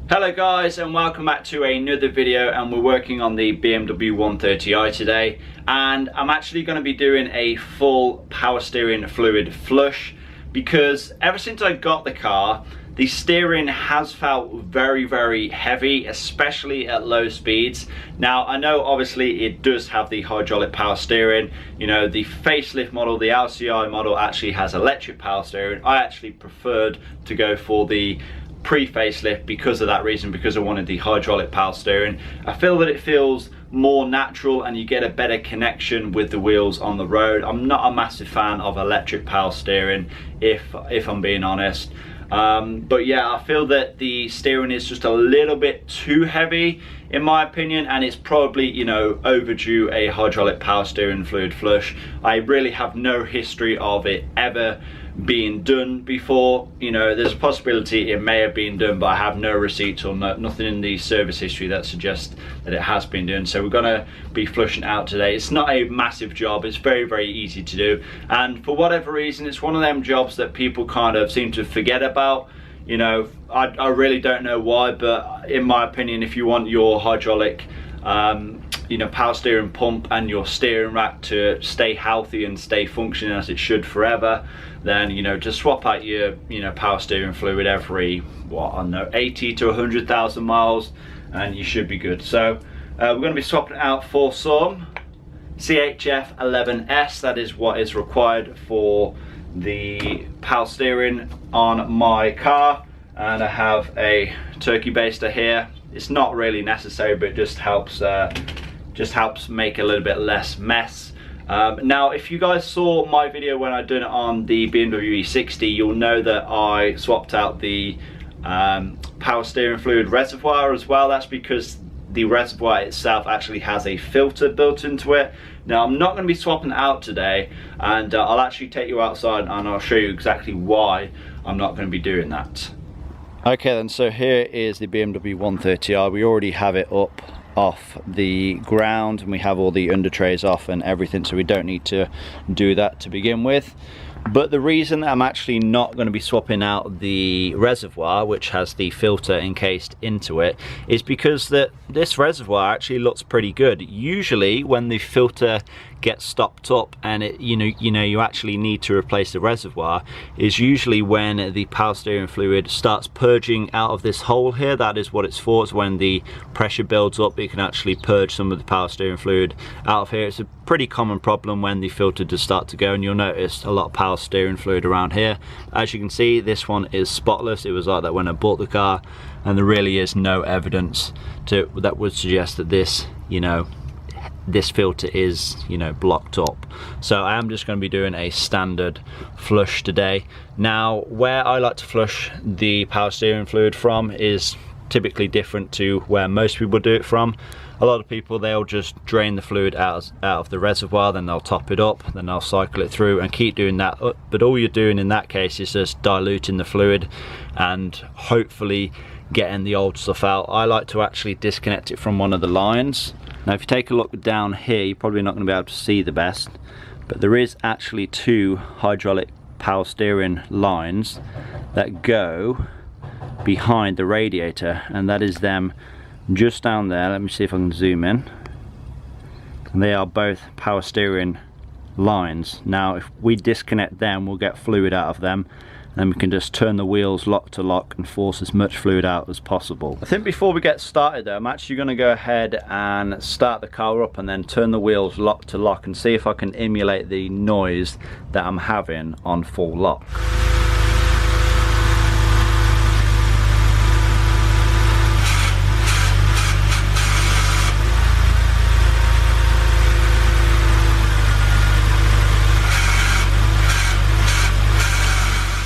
Hello guys, and welcome back to another video, and we're working on the BMW 130i today, and I'm actually going to be doing a full power steering fluid flush because ever since I got the car, the steering has felt very heavy, especially at low speeds. Now I know obviously it does have the hydraulic power steering, you know, the facelift model, the LCI model actually has electric power steering. I actually preferred to go for the pre-facelift because of that reason, because I wanted the hydraulic power steering. I feel that it feels more natural and you get a better connection with the wheels on the road. I'm not a massive fan of electric power steering if I'm being honest. But yeah, I feel that the steering is just a little bit too heavy in my opinion, and it's probably, you know, overdue a hydraulic power steering fluid flush. I really have no history of it ever being done before. You know, there's a possibility it may have been done, but I have no receipts or nothing in the service history that suggests that it has been done. So we're gonna be flushing out today. It's not a massive job, it's very easy to do, and for whatever reason it's one of them jobs that people kind of seem to forget about. You know, I really don't know why, but in my opinion, if you want your hydraulic you know, power steering pump and your steering rack to stay healthy and stay functioning as it should forever, then, you know, just swap out your, you know, power steering fluid every, what, I don't know, 80 to 100,000 miles and you should be good. So we're going to be swapping it out for some CHF 11S. That is what is required for the power steering on my car, and I have a turkey baster here. It's not really necessary, but it just helps make a little bit less mess. Now if you guys saw my video when I done it on the BMW E60, you'll know that I swapped out the power steering fluid reservoir as well. That's because the reservoir itself actually has a filter built into it. Now I'm not going to be swapping it out today, and I'll actually take you outside and I'll show you exactly why I'm not going to be doing that. Okay then, so here is the BMW 130i. We already have it up off the ground and we have all the under trays off and everything, so we don't need to do that to begin with. But the reason that I'm actually not going to be swapping out the reservoir, which has the filter encased into it, is because this reservoir actually looks pretty good. Usually when the filter gets stopped up and it, you actually need to replace the reservoir, is usually when the power steering fluid starts purging out of this hole here. That is what it's for. It's when the pressure builds up, it can actually purge some of the power steering fluid out of here. It's a pretty common problem when the filter does start to go, and you'll notice a lot of power steering fluid around here. As you can see, this one is spotless. It was like that when I bought the car, and there really is no evidence that would suggest that this, you know, this filter is, you know, blocked up. So I am just going to be doing a standard flush today. Now where I like to flush the power steering fluid from is typically different to where most people do it from. A lot of people, they'll just drain the fluid out of the reservoir, then they'll top it up, then they'll cycle it through and keep doing that. But all you're doing in that case is just diluting the fluid and hopefully getting the old stuff out. I like to actually disconnect it from one of the lines. Now if you take a look down here, you're probably not going to be able to see the best, but there is actually two hydraulic power steering lines that go behind the radiator, and that is them just down there. Let me see if I can zoom in. And they are both power steering lines. Now if we disconnect them, we'll get fluid out of them, and then we can just turn the wheels lock to lock and force as much fluid out as possible. I think before we get started though, I'm actually going to go ahead and start the car up and then turn the wheels lock to lock and see if I can emulate the noise that I'm having on full lock.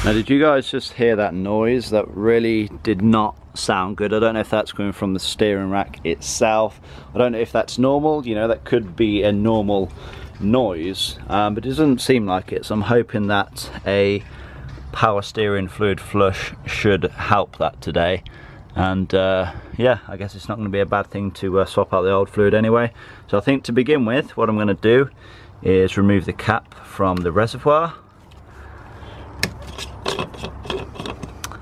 Now did you guys just hear that noise? That really did not sound good. I don't know if that's coming from the steering rack itself. I don't know if that's normal, you know, that could be a normal noise, but it doesn't seem like it. So I'm hoping that a power steering fluid flush should help that today. And yeah, I guess it's not going to be a bad thing to swap out the old fluid anyway. So I think to begin with, what I'm going to do is remove the cap from the reservoir.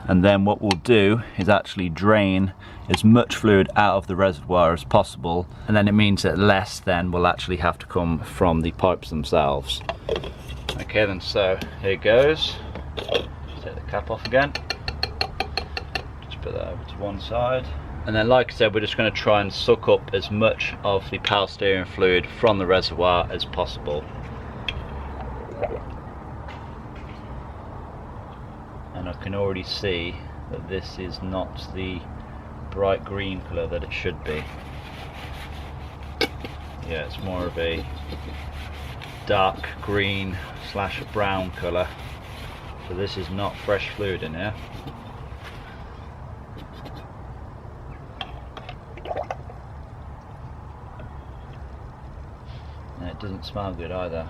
and then what we'll do is actually drain as much fluid out of the reservoir as possible, and then it means that less then will actually have to come from the pipes themselves. Okay then, so here goes. Take the cap off again. Just put that over to one side. And then, like I said, we're just going to try and suck up as much of the power steering fluid from the reservoir as possible. And I can already see that this is not the bright green colour that it should be. Yeah, it's more of a dark green slash brown colour. So this is not fresh fluid in here. And it doesn't smell good either.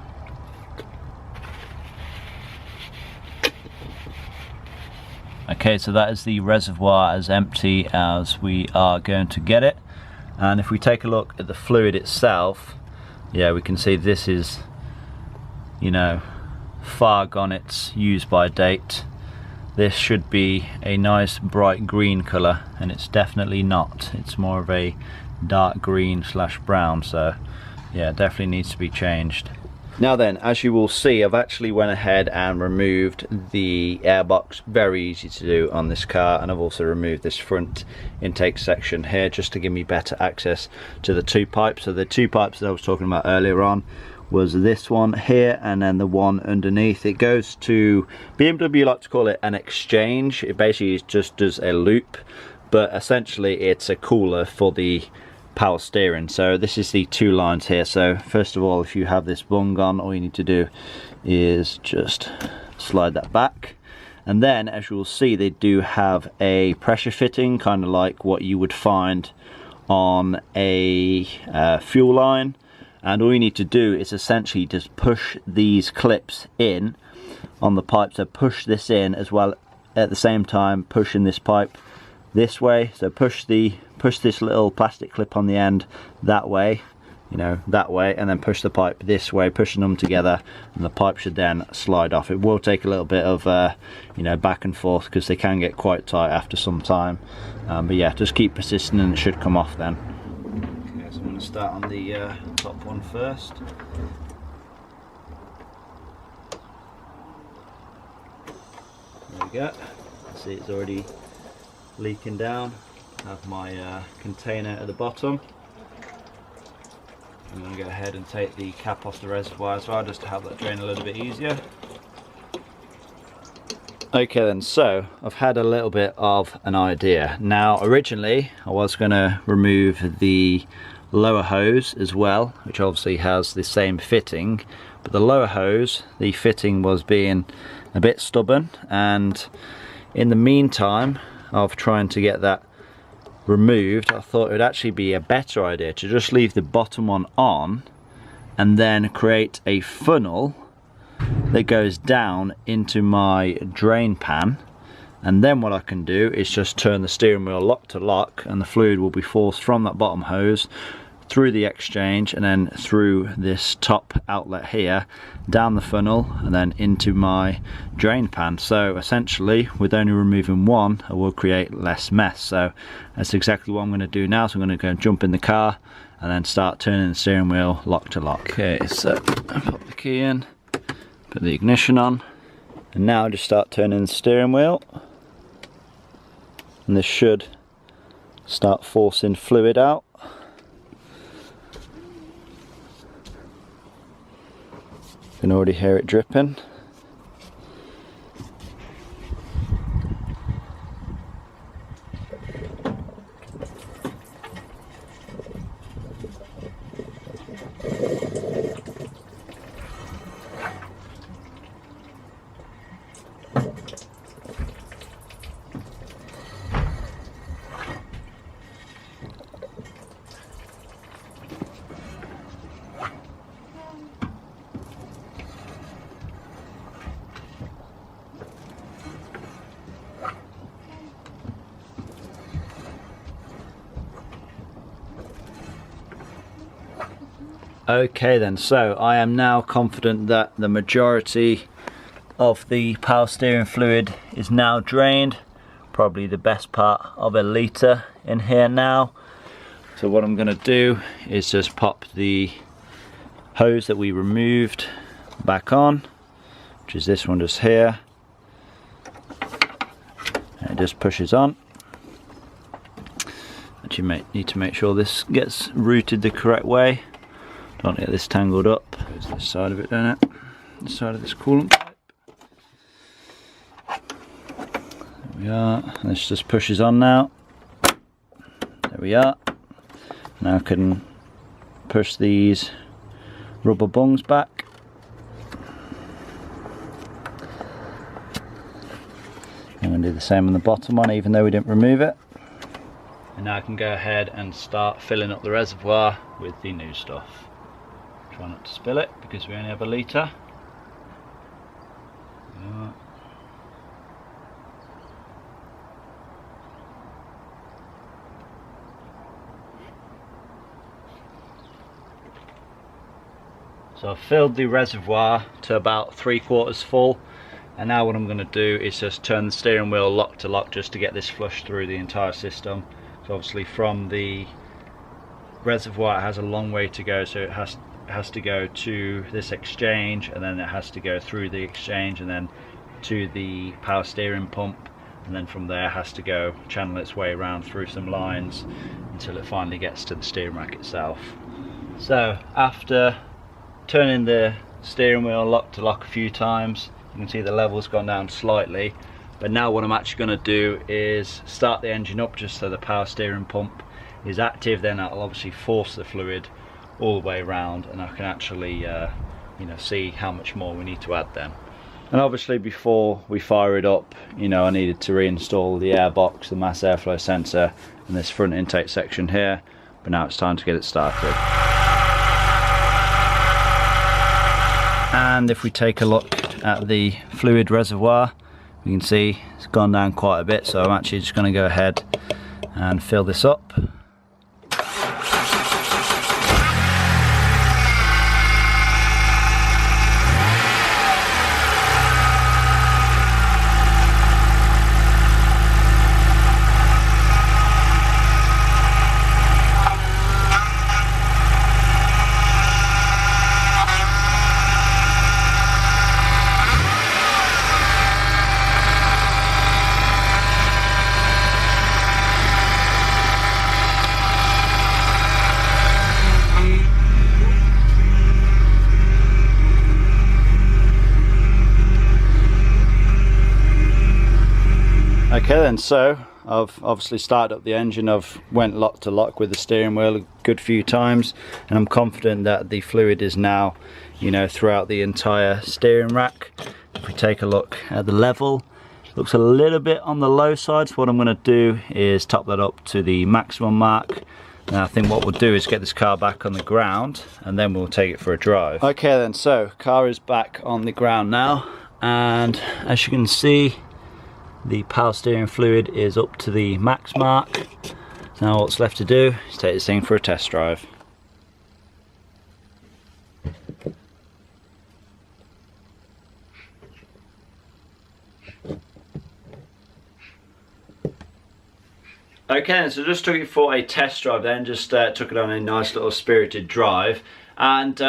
Okay, so that is the reservoir as empty as we are going to get it. And if we take a look at the fluid itself, yeah, we can see this is, you know, far gone its use by date. This should be a nice bright green colour, and it's definitely not. It's more of a dark green slash brown, so yeah, definitely needs to be changed. Now then, as you will see, I've actually went ahead and removed the airbox. Very easy to do on this car, and I've also removed this front intake section here just to give me better access to the two pipes. So the two pipes that I was talking about earlier on was this one here and then the one underneath. It goes to, BMW like to call it an exchange. It basically just does a loop, but essentially it's a cooler for the power steering. So this is the two lines here. So first of all, if you have this bung on, all you need to do is just slide that back, and then as you will see, they do have a pressure fitting, kind of like what you would find on a fuel line. And all you need to do is essentially just push these clips in on the pipe. So push this in as well, at the same time pushing this pipe this way. So push this little plastic clip on the end that way, you know, that way, and then push the pipe this way, pushing them together, and the pipe should then slide off. It will take a little bit of you know, back and forth because they can get quite tight after some time, but yeah, just keep persisting and it should come off then. Okay, so I'm going to start on the top one first. There we go. See, it's already leaking down. I have my container at the bottom. I'm going to go ahead and take the cap off the reservoir as well, just to have that drain a little bit easier. Okay then, so I've had a little bit of an idea. Now originally I was going to remove the lower hose as well, which obviously has the same fitting, but the lower hose, the fitting was being a bit stubborn, and in the meantime of trying to get that removed, I thought it would actually be a better idea to just leave the bottom one on and then create a funnel that goes down into my drain pan, and then what I can do is just turn the steering wheel lock to lock, and the fluid will be forced from that bottom hose through the exchange and then through this top outlet here, down the funnel, and then into my drain pan. So essentially, with only removing one, I will create less mess. So that's exactly what I'm going to do now. So I'm going to go and jump in the car and then start turning the steering wheel lock to lock. Okay, so I pop the key in, put the ignition on, and now just start turning the steering wheel, and this should start forcing fluid out. You can already hear it dripping. Okay then, so I am now confident that the majority of the power steering fluid is now drained. probably the best part of a litre in here now. So what I'm going to do is just pop the hose that we removed back on, which is this one just here, and it just pushes on. But you need to make sure this gets routed the correct way. Don't get this tangled up. There's this side of it, don't it? This side of this coolant pipe. There we are. This just pushes on now. There we are. Now I can push these rubber bungs back. I'm going to do the same on the bottom one, even though we didn't remove it. And now I can go ahead and start filling up the reservoir with the new stuff. Try not to spill it because we only have a litre. So I've filled the reservoir to about 3/4 full, and now what I'm going to do is just turn the steering wheel lock to lock just to get this flushed through the entire system. So obviously from the reservoir it has a long way to go, so it has to go to this exchange, and then it has to go through the exchange and then to the power steering pump, and then from there it has to go channel its way around through some lines until it finally gets to the steering rack itself. So after turning the steering wheel lock to lock a few times, you can see the level's gone down slightly, but now what I'm actually going to do is start the engine up just so the power steering pump is active. Then that'll obviously force the fluid all the way around, and I can actually you know, see how much more we need to add then. And obviously before we fire it up, you know, I needed to reinstall the air box, the mass airflow sensor, and this front intake section here, but now it's time to get it started. And if we take a look at the fluid reservoir, we can see it's gone down quite a bit, so I'm actually just going to go ahead and fill this up. Okay then, so I've obviously started up the engine. I've went lock to lock with the steering wheel a good few times, and I'm confident that the fluid is now, you know, throughout the entire steering rack. If we take a look at the level, it looks a little bit on the low side, so what I'm going to do is top that up to the maximum mark. Now I think what we'll do is get this car back on the ground, and then we'll take it for a drive. Okay then, so car is back on the ground now, and as you can see, the power steering fluid is up to the max mark. Now what's left to do is take this thing for a test drive. Okay, so just took it for a test drive then, just took it on a nice little spirited drive. And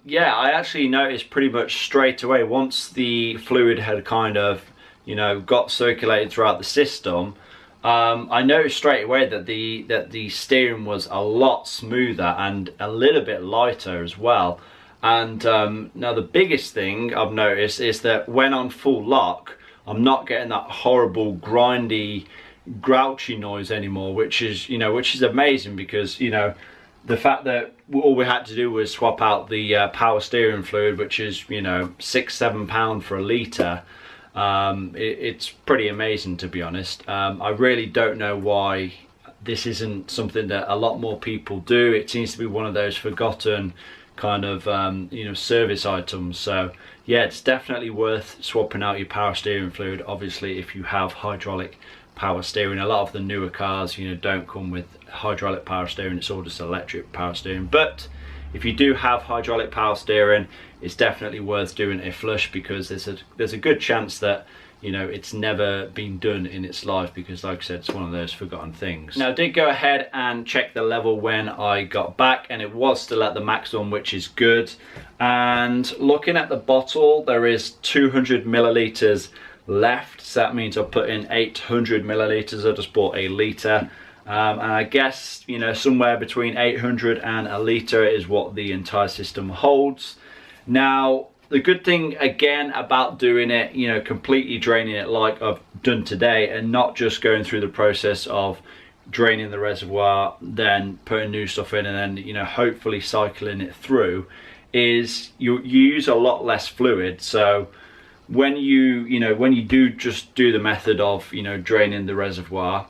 yeah, I actually noticed pretty much straight away, once the fluid had kind of, you know, got circulated throughout the system, I noticed straight away that the steering was a lot smoother and a little bit lighter as well. And now the biggest thing I've noticed is that when on full lock, I'm not getting that horrible grindy, grouchy noise anymore, which is, you know, which is amazing, because, you know, the fact that all we had to do was swap out the power steering fluid, which is, you know, £6–7 for a litre. It's pretty amazing, to be honest. I really don't know why this isn't something that a lot more people do. It seems to be one of those forgotten kind of you know, service items. So yeah, it's definitely worth swapping out your power steering fluid, obviously if you have hydraulic power steering. A lot of the newer cars, you know, don't come with hydraulic power steering, it's all just electric power steering. But if you do have hydraulic power steering, it's definitely worth doing a flush, because there's a good chance that, you know, it's never been done in its life, because like I said, it's one of those forgotten things. Now I did go ahead and check the level when I got back, and it was still at the maximum, which is good. And looking at the bottle, there is 200 milliliters left, so that means I'll put in 800 milliliters. I just bought a litre, and I guess, you know, somewhere between 800 and a litre is what the entire system holds. Now the good thing again about doing it, you know, completely draining it like I've done today, and not just going through the process of draining the reservoir, then putting new stuff in, and then, you know, hopefully cycling it through, is you use a lot less fluid. So when when you do just do the method of, you know, draining the reservoir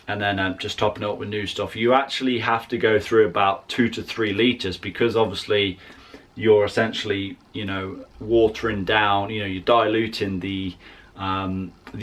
and then just topping it up with new stuff, you actually have to go through about 2 to 3 litres, because obviously you're essentially, you know, watering down, you know, you're diluting the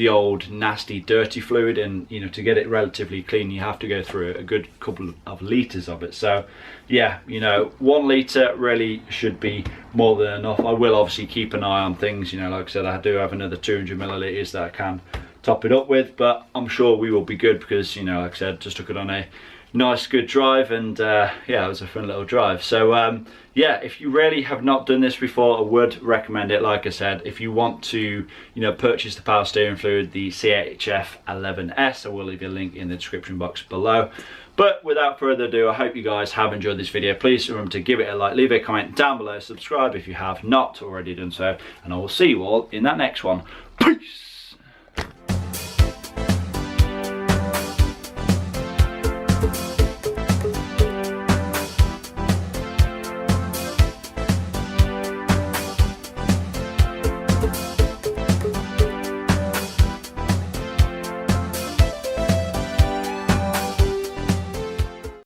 old nasty dirty fluid, and, you know, to get it relatively clean you have to go through a good couple of litres of it. So yeah, you know, 1 litre really should be more than enough. I will obviously keep an eye on things, you know, like I said, I do have another 200 millilitres that I can top it up with, but I'm sure we will be good, because, you know, like I said, just took it on a nice good drive, and yeah, it was a fun little drive. So yeah, if you really have not done this before, I would recommend it. Like I said, if you want to, you know, purchase the power steering fluid, the CHF 11S, I will leave a link in the description box below. But without further ado, I hope you guys have enjoyed this video. Please remember to give it a like, leave a comment down below, subscribe if you have not already done so, and I will see you all in that next one. Peace!